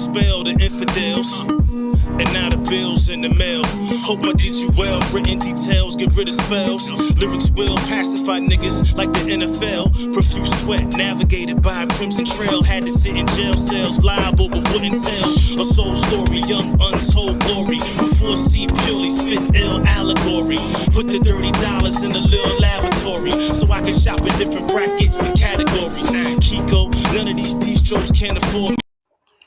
expel the infidels. And now the bills in the mail. Hope I did you well. Written details, get rid of spells. Lyrics will pacify niggas like the NFL. Profuse sweat, navigated by a crimson trail. Had to sit in jail cells, liable but wouldn't tell. A soul story, young untold glory. Before C purely spit ill allegory. Put the $30 in a little lavatory, so I can shop in different brackets and categories. Kiko, none of these distros can afford me.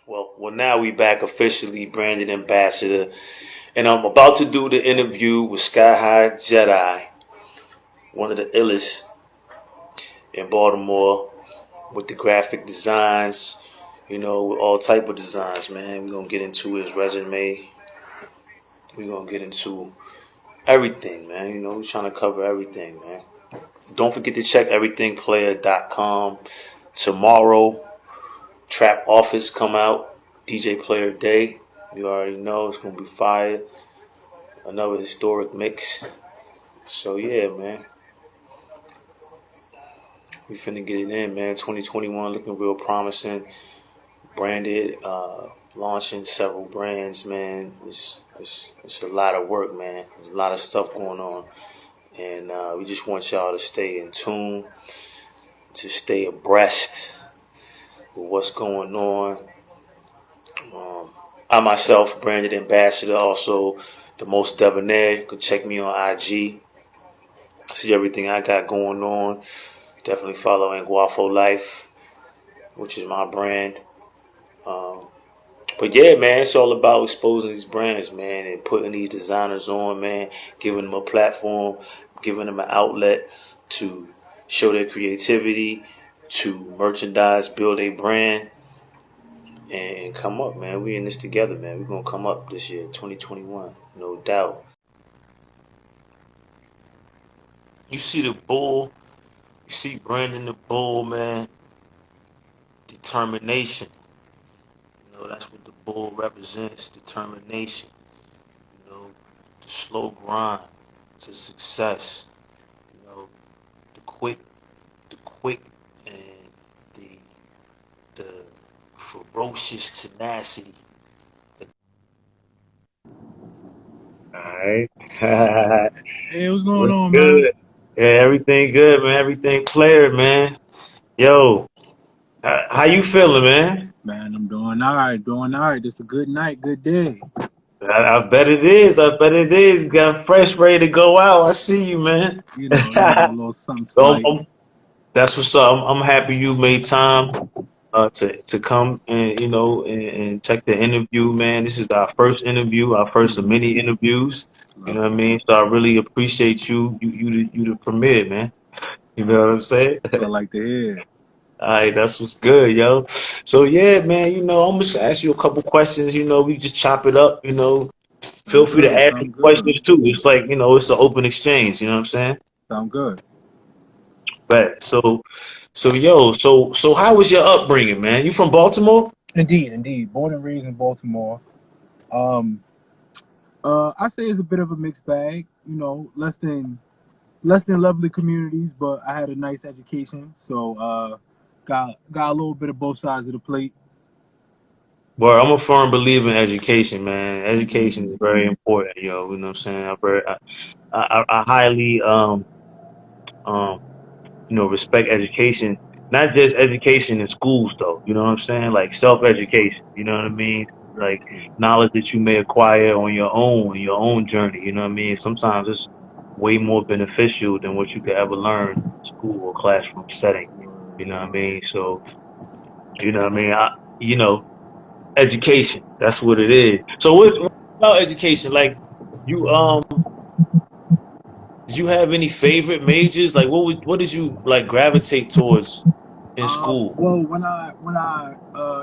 Well, now we back officially, branded ambassador, and I'm about to do the interview with Sky High Jedi, one of the illest in Baltimore, with the graphic designs, with all type of designs, man. We're gonna get into his resume. We're gonna get into everything, man. We're trying to cover everything, man. Don't forget to check everythingplayer.com. Tomorrow, Trap Office come out. DJ Player Day. You already know it's going to be fire. Another historic mix. So, yeah, man. We finna get it in, man. 2021 looking real promising. Branded, launching several brands, man. It's a lot of work, man. There's a lot of stuff going on. And we just want y'all to stay in tune, to stay abreast with what's going on. I myself, branded ambassador, also the most debonair. You can check me on IG. See everything I got going on. Definitely follow Guafo Life, which is my brand. But yeah, man, it's all about exposing these brands, man, and putting these designers on, man, giving them a platform, giving them an outlet to show their creativity, to merchandise, build a brand. And come up, man. We in this together, man. We're going to come up this year, 2021. No doubt. You see the bull. You see Brandon the Bull, man. Determination. That's what the bull represents. Determination. The slow grind to success. The quick and the ferocious tenacity. Alright. Hey, what's going on, good, man? Yeah, everything good, man. Everything clear, man. Yo, how you feeling, man? Man, I'm doing all right. It's a good night, good day. I bet it is. Got fresh, ready to go out. I see you, man. A little something So slight. that's what's up. I'm happy you made time to come and and check the interview, man. This is our first interview, our first of many interviews. You know what I mean? So I really appreciate you the premiere, man. You know what I'm saying? That's what I like to hear. All right, that's what's good, yo. So yeah, man, I'm gonna ask you a couple questions. We just chop it up. Feel free to ask me questions too. It's like it's an open exchange. You know what I'm saying? Sound good. But so how was your upbringing, man? You from Baltimore? Indeed. Born and raised in Baltimore. I say it's a bit of a mixed bag. Less than lovely communities, but I had a nice education, so got a little bit of both sides of the plate. Well, I'm a firm believer in education, man. Education is very important, yo. You know what I'm saying? I highly respect education. Not just education in schools, though. You know what I'm saying? Like self-education. You know what I mean? Like knowledge that you may acquire on your own journey. You know what I mean? Sometimes it's way more beneficial than what you could ever learn in school or classroom setting. You know what I mean? So, education. That's what it is. So what about education? Like you did you have any favorite majors? Like what did you like gravitate towards in school? Well, when I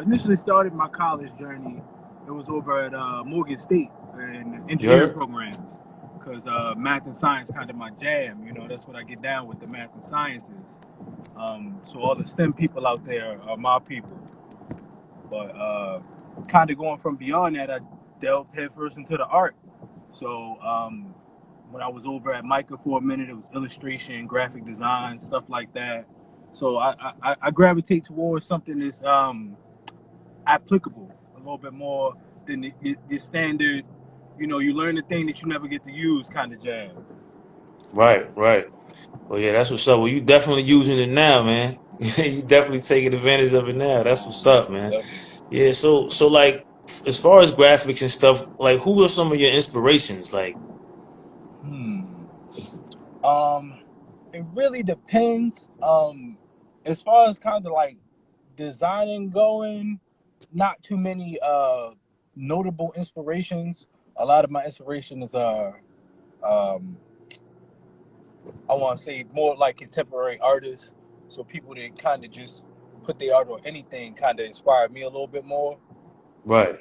initially started my college journey, it was over at Morgan State in engineering programs, because math and science kind of my jam. That's what I get down with, the math and sciences. So all the STEM people out there are my people. But kind of going from beyond that, I delved headfirst into the art. So when I was over at Micah for a minute, it was illustration, graphic design, stuff like that. So I gravitate towards something that's applicable, a little bit more than the standard. You know, you learn the thing that you never get to use kind of jam. Right, right. Well, yeah, that's what's up. Well, you definitely using it now, man. You definitely taking advantage of it now. That's what's up, man. Definitely. Yeah. So like, as far as graphics and stuff, like, who are some of your inspirations? Like, Hmm. Um, it really depends. As far as kind of like designing going, not too many notable inspirations. A lot of my inspirations are um I want to say more like contemporary artists. So people that kind of just put their art on anything kind of inspired me a little bit more. right.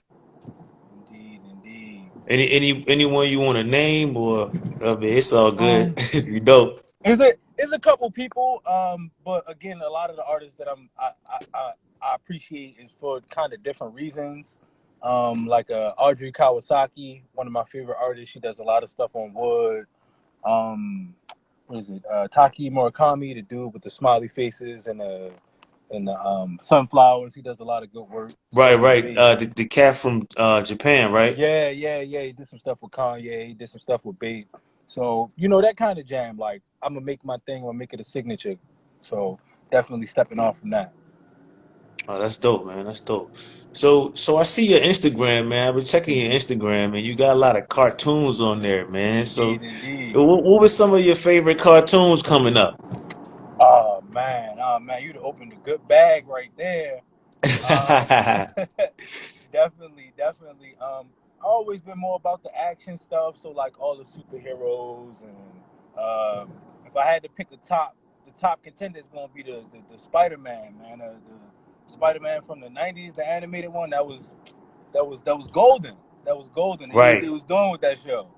Indeed, indeed. Anyone you want to name, or I mean, it's all good Um, if you don't. Is a couple people, but again, a lot of the artists that I appreciate is for kind of different reasons. Like Audrey Kawasaki, one of my favorite artists. She does a lot of stuff on wood. Um, what is it? Taki Murakami, the dude with the smiley faces and the sunflowers. He does a lot of good work. Right, Same with right. Babe. The cat from Japan, right? Yeah, yeah, yeah. He did some stuff with Kanye. He did some stuff with Babe. So you know that kind of jam. Like I'm gonna make my thing. I'm gonna make it a signature. So definitely stepping off from that. Oh, that's dope, man. That's dope. So I see your Instagram, man. I've been checking your Instagram, and you got a lot of cartoons on there, man. So, Indeed, indeed. what were some of your favorite cartoons coming up? Oh man, you'd opened a good bag right there. Um, definitely, definitely. I always been more about the action stuff. So like all the superheroes and if I had to pick the top contender is gonna be the Spider Man, man. The Spider Man from the '90s, the animated one. That was golden. That was golden. They Right. was doing with that show.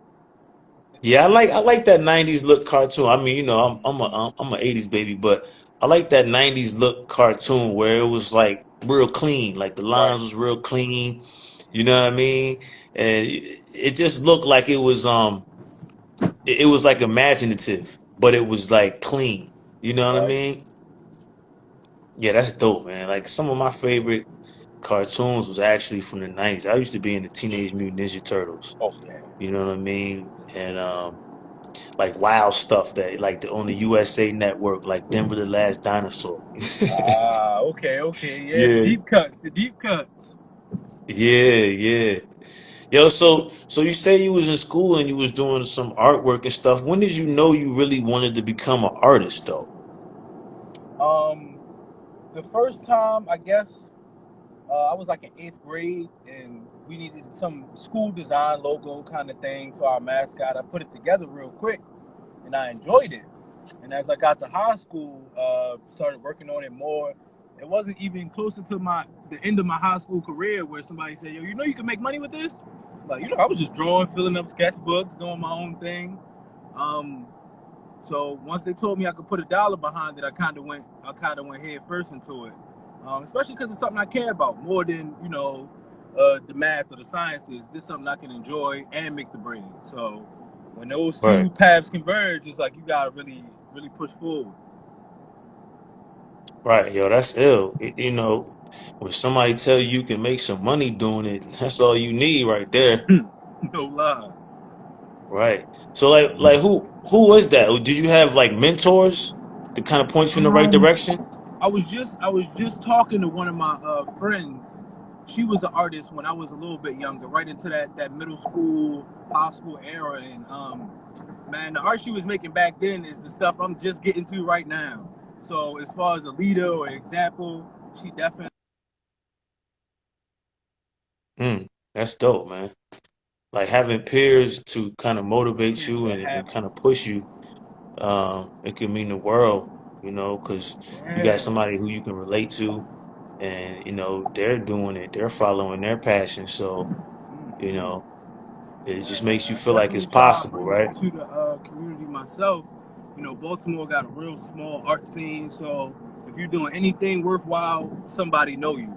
Yeah, I like that '90s look cartoon. I mean, I'm a '80s baby, but I like that '90s look cartoon where it was like real clean, like the lines Right. was real clean. You know what I mean? And it just looked like it was like imaginative, but it was like clean. You know what I Right. mean? Yeah, that's dope, man. Like, some of my favorite cartoons was actually from the '90s. I used to be in the Teenage Mutant Ninja Turtles. Okay. You know what I mean? Yes, And sir. like wild stuff that like on the USA Network, like Denver the Last Dinosaur. Ah, okay, okay. Yeah, the Yeah, deep cuts, the deep cuts. yeah, yeah. Yo, so you say you was in school and you was doing some artwork and stuff. When did you know you really wanted to become an artist, though? Um, the first time, I guess, I was like in eighth grade, and we needed some school design logo kind of thing for our mascot. I put it together real quick, and I enjoyed it. And as I got to high school, started working on it more. It wasn't even closer to the end of my high school career where somebody said, "Yo, you know you can make money with this." Like, you know, I was just drawing, filling up sketchbooks, doing my own thing. Um, So once they told me I could put $1 behind it, I kind of went head first into it. Especially because it's something I care about more than the math or the sciences. This is something I can enjoy and make the bread. So when those Right, two paths converge, it's like you gotta really, really push forward. right, yo, that's ill. You know, when somebody tell you can make some money doing it, that's all you need right there. No lie. Right. So like who was that? Did you have like mentors to kind of point you in the right Um, direction? I was just talking to one of my friends. She was an artist when I was a little bit younger, right into that middle school, high school era, and man, the art she was making back then is the stuff I'm just getting to right now. So as far as a leader or example, she definitely Mm, that's dope, man. Like having peers to kind of motivate makes you that and happen. kind of push you, it can mean the world, because you got Yeah. somebody who you can relate to, and they're doing it, they're following their passion, so you Mm-hmm. know it just makes And you I feel like definitely it's try to possible, bring right? that to the community myself. You know, Baltimore got a real small art scene, so if you're doing anything worthwhile, somebody know you.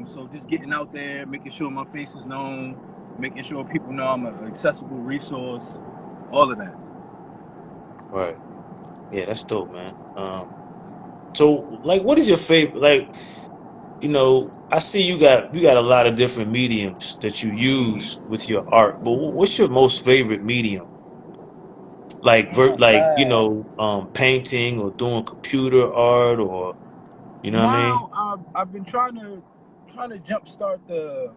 So just getting out there, making sure my face is known, making sure people know I'm an accessible resource, all of that. Right. Yeah, that's dope, man. So like, what is your favorite? Like, I see you got a lot of different mediums that you use with your art, but what's your most favorite medium? Like Oh man. painting or doing computer art, or you know what I mean? Now I've been trying to jumpstart the.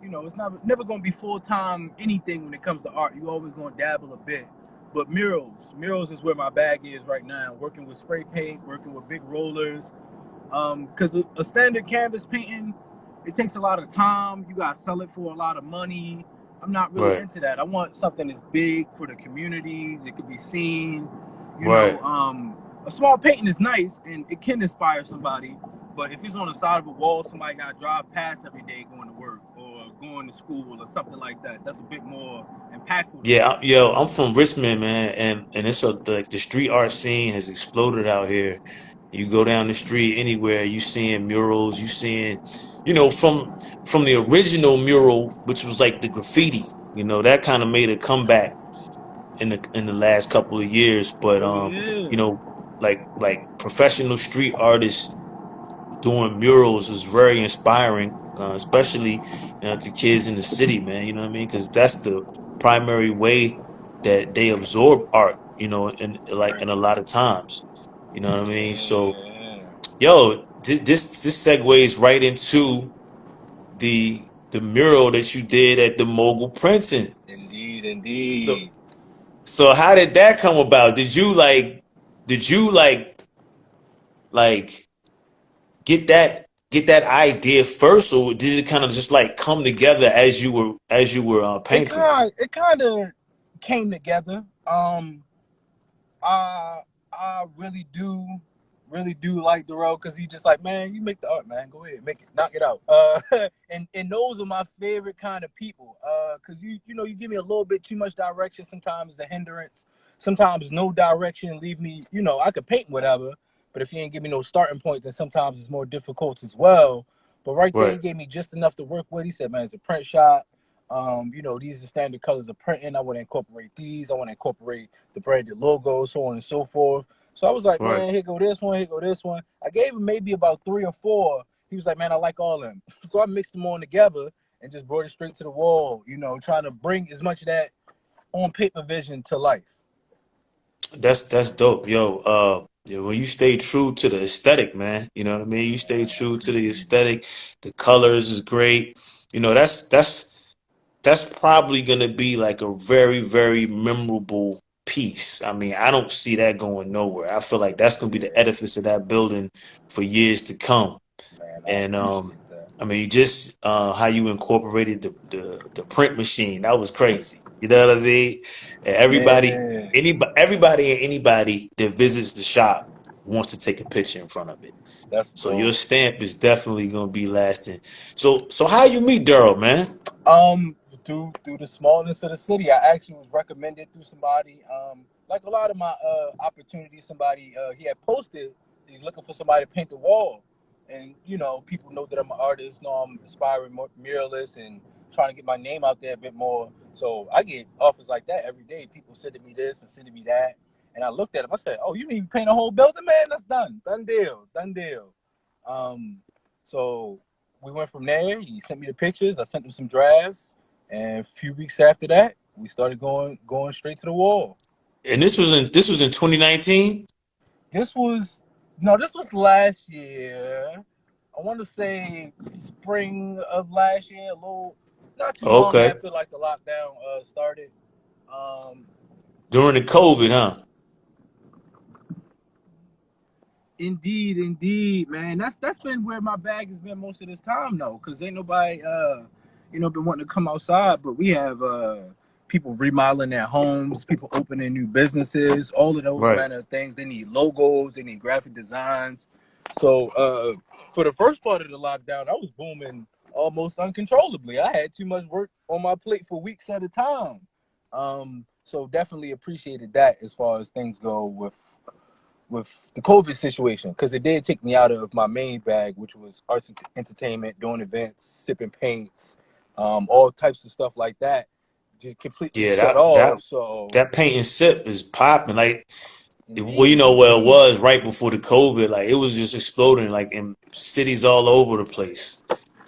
It's never gonna be full time anything when it comes to art. You always gonna dabble a bit. But murals is where my bag is right now. Working with spray paint, working with big rollers. Because a standard canvas painting, it takes a lot of time. You gotta sell it for a lot of money. I'm not really Right, into that. I want something that's big for the community. That could be seen. You know, right. a small painting is nice and it can inspire somebody. But if it's on the side of a wall, somebody got to drive past every day going to work or going to school or something like that. That's a bit more impactful to me. Yeah, yo, I'm from Richmond, man, and it's the street art scene has exploded out here. You go down the street anywhere, you seeing murals, you seeing, from the original mural, which was like the graffiti, that kind of made a comeback in the last couple of years. But Oh yeah, like professional street artists doing murals is very inspiring, especially to kids in the city, man. You know what I mean? Because that's the primary way that they absorb art. And like very in a true. lot of times, you know what I mean. So, Yeah, yo, this segues right into the mural that you did at the Mogul printing. indeed, So indeed. so how did that come about? Did you like get that idea first, or did it kind of just like come together as you were It painting? kind of came together. I I really do like Darrell because he's just like, man, you make the art, man. Go ahead, make it, knock it out. And those are my favorite kind of people. Because you give me a little bit too much direction sometimes the hindrance. Sometimes no direction leave me. I could paint whatever, but if you ain't give me no starting point, then sometimes it's more difficult as well. But right there, he Right, gave me just enough to work with. He said, man, it's a print shop. These are standard colors of printing. I want to incorporate these. I want to incorporate the branded logo, so on and so forth. So I was like, right. man, here go this one, here go this one. I gave him maybe about three or four. He was like, man, I like all of them. So I mixed them all together and just brought it straight to the wall, trying to bring as much of that on paper vision to life. That's dope, yo. Yeah, when you stay true to the aesthetic, man, you know what I mean. You stay true to the aesthetic. The colors is great. That's probably gonna be like a very, very memorable piece. I mean, I don't see that going nowhere. I feel like that's gonna be the Yeah, edifice of that building for years to come. man, I And appreciate that. I mean, you just how you incorporated the print machine. That was crazy. You know what I mean? And Yeah, everybody and anybody that visits the shop wants to take a picture in front of it. that's So your dope. stamp is definitely gonna be lasting. So how you meet Daryl, man? Um, through the smallness of the city, I actually was recommended through somebody. Like a lot of my opportunities, somebody he had posted he's looking for somebody to paint the wall, and people know that I'm an artist, know I'm aspiring muralist, and trying to get my name out there a bit more. So I get offers like that every day. People sending me this and sending me that, and I looked at him. I said, "Oh, you need to paint a whole building, man? That's done deal, done deal." Um, so we went from there. He sent me the pictures. I sent him some drafts, and a few weeks after that, we started going straight to the wall. And this was in 2019. This was no, this was last year. I want to say spring of last year, a little, not too long Okay, after like the lockdown started. Um, during the COVID, huh? Indeed, man. That's been where my bag has been most of this time though, because ain't nobody been wanting to come outside, but we have people remodeling their homes, people opening new businesses, all of those Right. manner of things. They need logos, they need graphic designs. So for the first part of the lockdown, I was booming almost uncontrollably. I had too much work on my plate for weeks at a time. So definitely appreciated that as far as things go with the COVID situation, because it did take me out of my main bag, which was arts and entertainment, doing events, sipping paints, all types of stuff like that. Just completely Yeah, shut that off. that So that paint and sip is popping. Like well, Indeed, well, it indeed. was right before the COVID. Like it was just exploding, like in cities all over the place.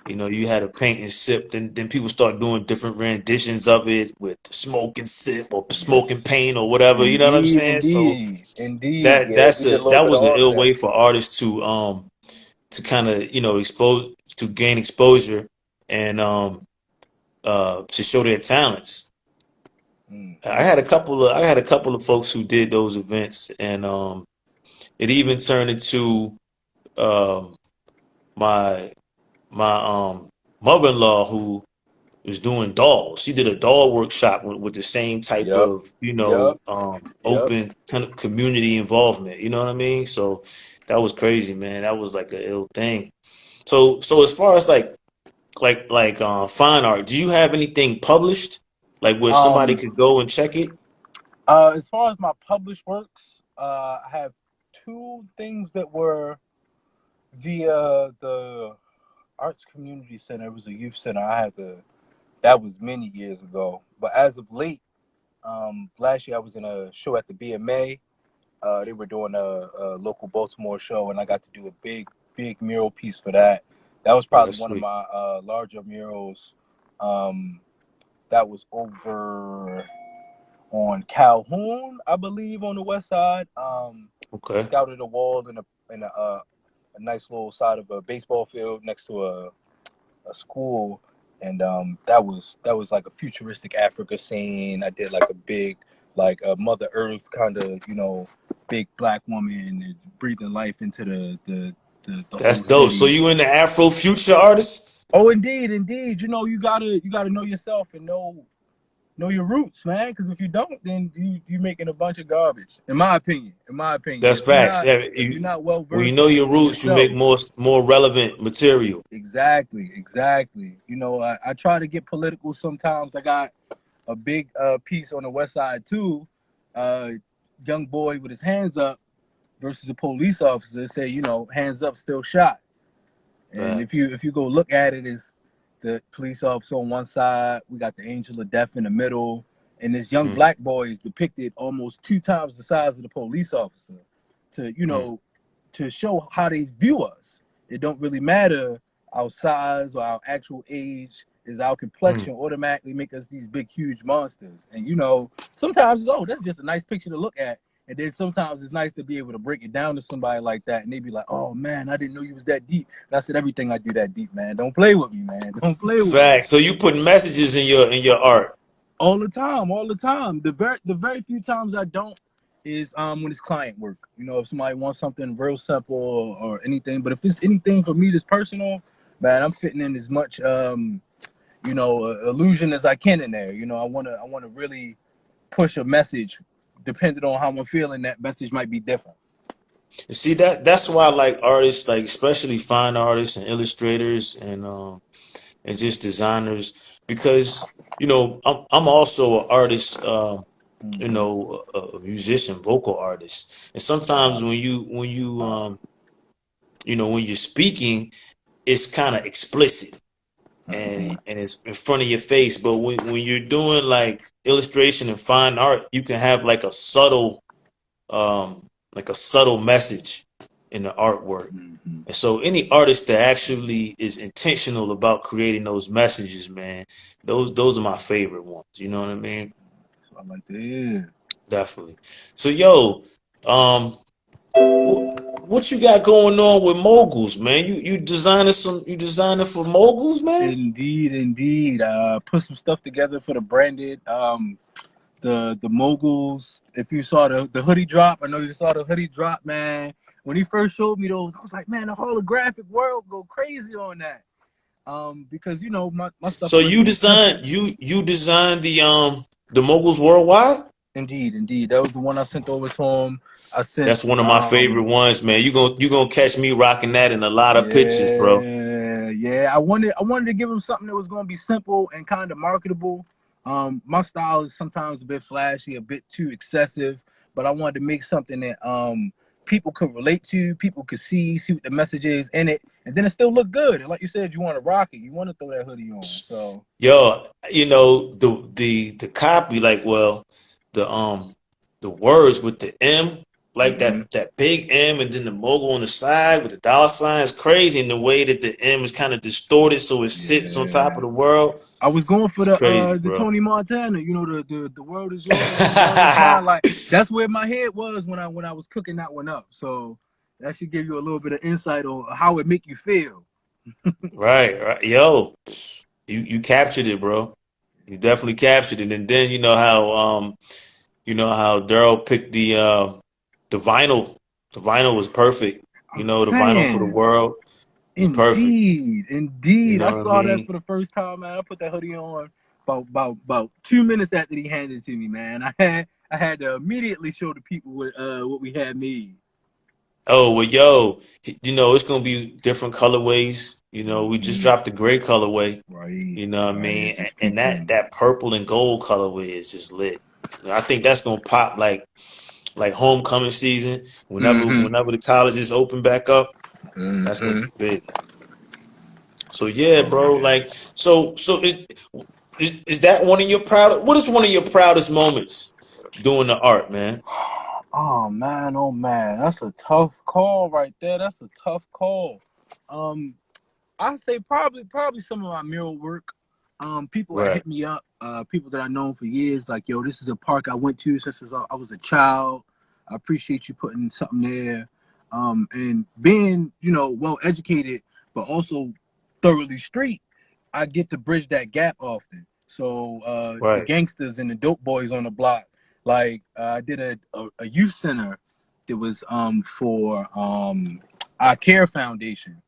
You had a paint and sip. Then people start doing different renditions of it with smoke and sip or smoke and Yes. paint or whatever. You know what I'm Indeed, saying? So indeed, indeed. that Yeah, that's we did a a little that bit of was an all of ill that. way for artists to kind of expose to gain exposure and to show their talents. I had a couple of folks who did those events, and it even turned into um my my mother-in-law who was doing dolls. She did a doll workshop with the same type Yep, of yep, yep. open kind of community involvement. You know what I mean? So that was crazy, man. That was like an ill thing. So as far as fine art, do you have anything published, like where somebody Um, could go and check it? as far as my published works, I have two things that were via the Arts Community Center. It was a youth center. That was many years ago. But as of late, last year I was in a show at the BMA. They were doing a local Baltimore show, and I got to do a big mural piece for that. That was Oh, probably that's one of sweet. my larger murals. Um, that was over on Calhoun, I believe, on the west side. Okay, Scouted a wall in a nice little side of a baseball field next to a school, and that was like a futuristic Africa scene. I did like a big, like a Mother Earth kind of, big black woman and breathing life into the that's whole dope. So city. you in the Afro future artist? Oh, indeed, indeed. You gotta know yourself and know your roots, man. Because if you don't, then you making a bunch of garbage. In my opinion. In my opinion, That's if you're facts. not Yeah, if you're not well when you versed know in your roots, you yourself. make more relevant material. Exactly, exactly. I try to get political sometimes. I got a big piece on the west side too. Uh, young boy with his hands up versus a police officer. Say, hands up, still shot. And Fact. if you go look at it, is the police officer on one side, we got the angel of death in the middle, and this young Mm, black boy is depicted almost two times the size of the police officer, to mm, to show how they view us. It don't really matter our size or our actual age. Is our mm. complexion automatically make us these big, huge monsters? And sometimes that's just a nice picture to look at. And then sometimes it's nice to be able to break it down to somebody like that, and they be like, "Oh man, I didn't know you was that deep." And I said, "Everything I do that deep, man. Don't play with me, man. Don't play with me." Fact. So you put messages in your art. All the time, all the time. The very few times I don't is when it's client work. If somebody wants something real simple or anything. But if it's anything for me that's personal, man, I'm fitting in as much illusion as I can in there. I wanna really push a message. Depending on how I'm feeling, that message might be different. And see that's why I like artists, like especially fine artists and illustrators and just designers, because I'm also an artist, Mm-hmm. a musician, vocal artist, and sometimes when you're speaking, it's kind of explicit Mm-hmm. and it's in front of your face. But when you're doing like illustration and fine art, you can have like a subtle message in the artwork. Mm-hmm. And so any artist that actually is intentional about creating those messages, man, those are my favorite ones. You know what I mean? So I like to hear. Definitely. So yo, um, what you got going on with moguls, man? You designing for moguls, man? Indeed, indeed. Put some stuff together for the branded. The moguls. If you saw the hoodie drop, I know you saw the hoodie drop, man. When he first showed me those, I was like, man, the holographic world go crazy on that. Because my stuff So you originally simple. designed you designed the moguls worldwide? Indeed, indeed. That was the one I sent over to him. I sent That's one of my favorite ones, man. You gonna catch me rocking that in a lot of pictures, bro. yeah. I wanted to give him something that was gonna be simple and kind of marketable. My style is sometimes a bit flashy, a bit too excessive, but I wanted to make something that people could relate to, people could see what the message is in it, and then it still look good. And like you said, you want to rock it, you want to throw that hoodie on. So Yo, the copy, like, well, the the words with the M. like that big M and then the mogul on the side with the dollar sign is crazy, and the way that the M is kind of distorted so it sits on top of Yeah. the world. I was going for It's crazy, the bro. Tony Montana, you know, the world is yours, the world is mine. Like that's where my head was when I was cooking that one up. So that should give you a little bit of insight on how it make you feel. Right. Yo, you captured it, bro. You definitely captured it. And then you know how Daryl picked the vinyl. The vinyl was perfect. You I'm know, the vinyl for the saying, world was perfect. You indeed. I know what I saw that mean? for the first time, man. I put that hoodie on about 2 minutes after he handed it to me, man. I had to immediately show the people what we had made. Oh well, yo, you know it's gonna be different colorways. You know, we just Mm-hmm. dropped the gray colorway. Right, You know what I right. I mean? just And peeped them. that purple and gold colorway is just lit. I think that's gonna pop like homecoming season. Mm-hmm. Whenever the colleges open back up, that's gonna Mm-hmm. be big. So yeah, Oh bro. yeah. Like so is that one of your proud? What is one of your proudest moments doing the art, man? Oh man, that's a tough call right there. That's a tough call. Um, I say probably some of my mural work. People that Right, hit me up, people that I've known for years, like yo, this is a park I went to since I was a child. I appreciate you putting something there. And being well educated, but also thoroughly street. I get to bridge that gap often. So the right, gangsters and the dope boys on the block, like I did a youth center that was for Akere Foundation.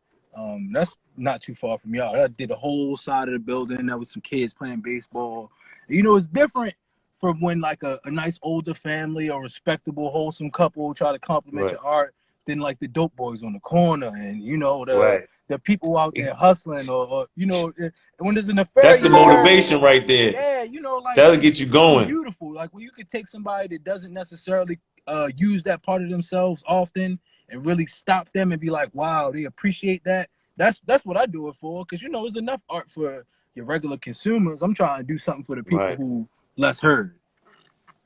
That's not too far from y'all. I did the whole side of the building. There was some kids playing baseball. It's different from when like a nice older family or respectable, wholesome couple try to compliment right, your art than like the dope boys on the corner and right. the people out there hustling or when there's a That's the nefarious motivation right there. yeah, like That'll it's get you something going. beautiful. Like when you could take somebody that doesn't necessarily use that part of themselves often and really stop them and be like, wow, they appreciate that. That's what I do it for. Because there's enough art for your regular consumers. I'm trying to do something for the people Right. who less heard.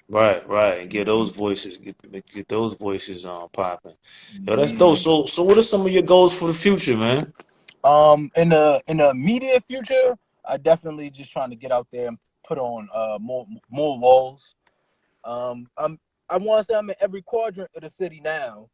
Right, and Mm-hmm. get those voices popping. Yo, that's dope. Indeed. So what are some of your goals for the future, man? In the immediate future, I definitely just trying to get out there and put on more walls. I want to say I'm in every quadrant of the city now,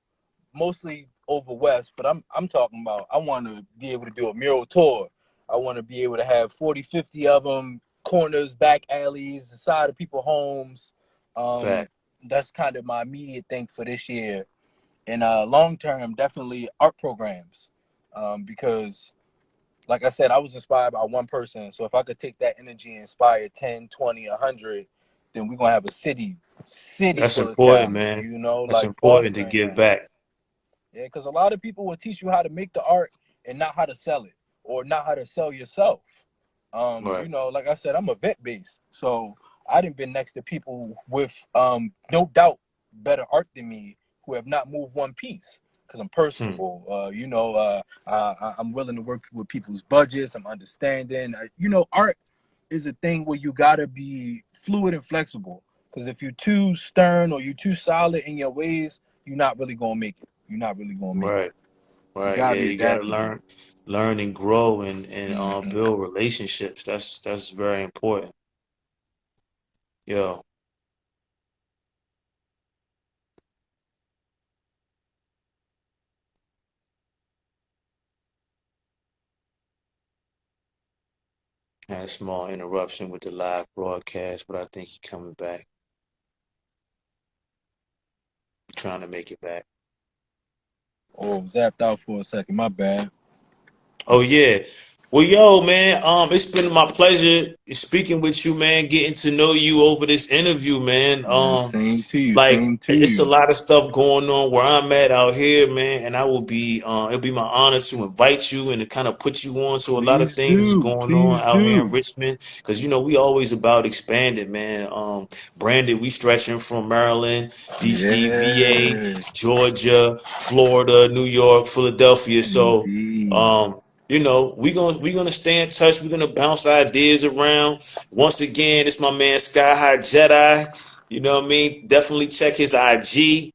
mostly over west, but I'm talking about I want to be able to do a mural tour. I want to be able to have 40, 50 of them, corners, back alleys, the side of people's homes. Um, Fact. that's kind of my immediate thing for this year. And long term, definitely art programs, because like I said, I was inspired by one person. So if I could take that energy and inspire 10, 20, 100, then we're going to have a city That's full of important, talent, man. That's like important to fostering give that. back. Yeah, because a lot of people will teach you how to make the art and not how to sell it or not how to sell yourself. Right. Like I said, I'm a vet based. So I didn't been next to people with no doubt better art than me who have not moved one piece because I'm Hmm. personable. I'm willing to work with people's budgets. I'm understanding. Art is a thing where you gotta be fluid and flexible. Because if you're too stern or you're too solid in your ways, you're not really gonna make it. You're not really gonna make it. Right. You Right. gotta Yeah, be you gotta adaptable. learn and grow and Mm-hmm. build relationships. That's very important. Yo, had a small interruption with the live broadcast, but I think he coming back. Trying to make it back. Oh, zapped out for a second. My bad. Oh yeah. Well, yo, man, it's been my pleasure speaking with you, man, getting to know you over this interview, man. Man, same to you. Like Same to it's a you. lot of stuff going on where I'm at out here, man, and I will be it'll be my honor to invite you and to kind of put you on. So a lot of Please things is do. going on Please out here in do. Richmond because we always about expanding, man. Branded, we stretching from Maryland, DC, VA, Yeah. Georgia, Florida, New York, Philadelphia. So Indeed. um we gonna stay in touch. We're gonna bounce ideas around. Once again, it's my man Sky High Jedi. You know what I mean? Definitely check his IG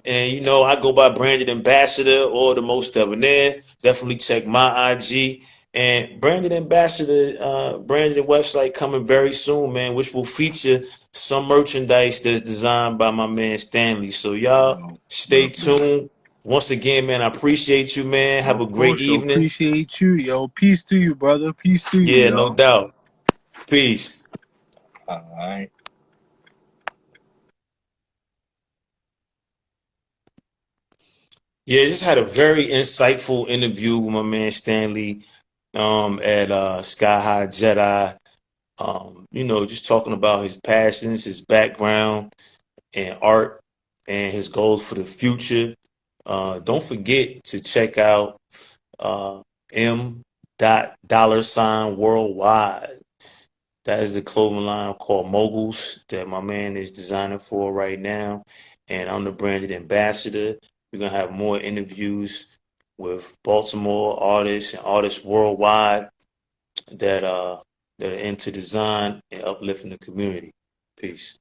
And you know, I go by Branded Ambassador or the Most Debonair. Definitely check my IG. And Branded Ambassador, branded website coming very soon, man, which will feature some merchandise that's designed by my man Stanley. So y'all Yo, stay lovely. tuned. Once again, man, I appreciate you, man. Have a Of great course, yo, evening. appreciate you, yo. Peace to you, brother. Peace to you, Yeah, no yo. doubt. Peace. All right. Yeah, just had a very insightful interview with my man Stanley at Sky High Jedi. You know, just talking about his passions, his background and art and his goals for the future. Don't forget to check out M. Dollar Sign Worldwide. That is the clothing line called Moguls that my man is designing for right now. And I'm the branded ambassador. We're gonna have more interviews with Baltimore artists and artists worldwide that that are into design and uplifting the community. Peace.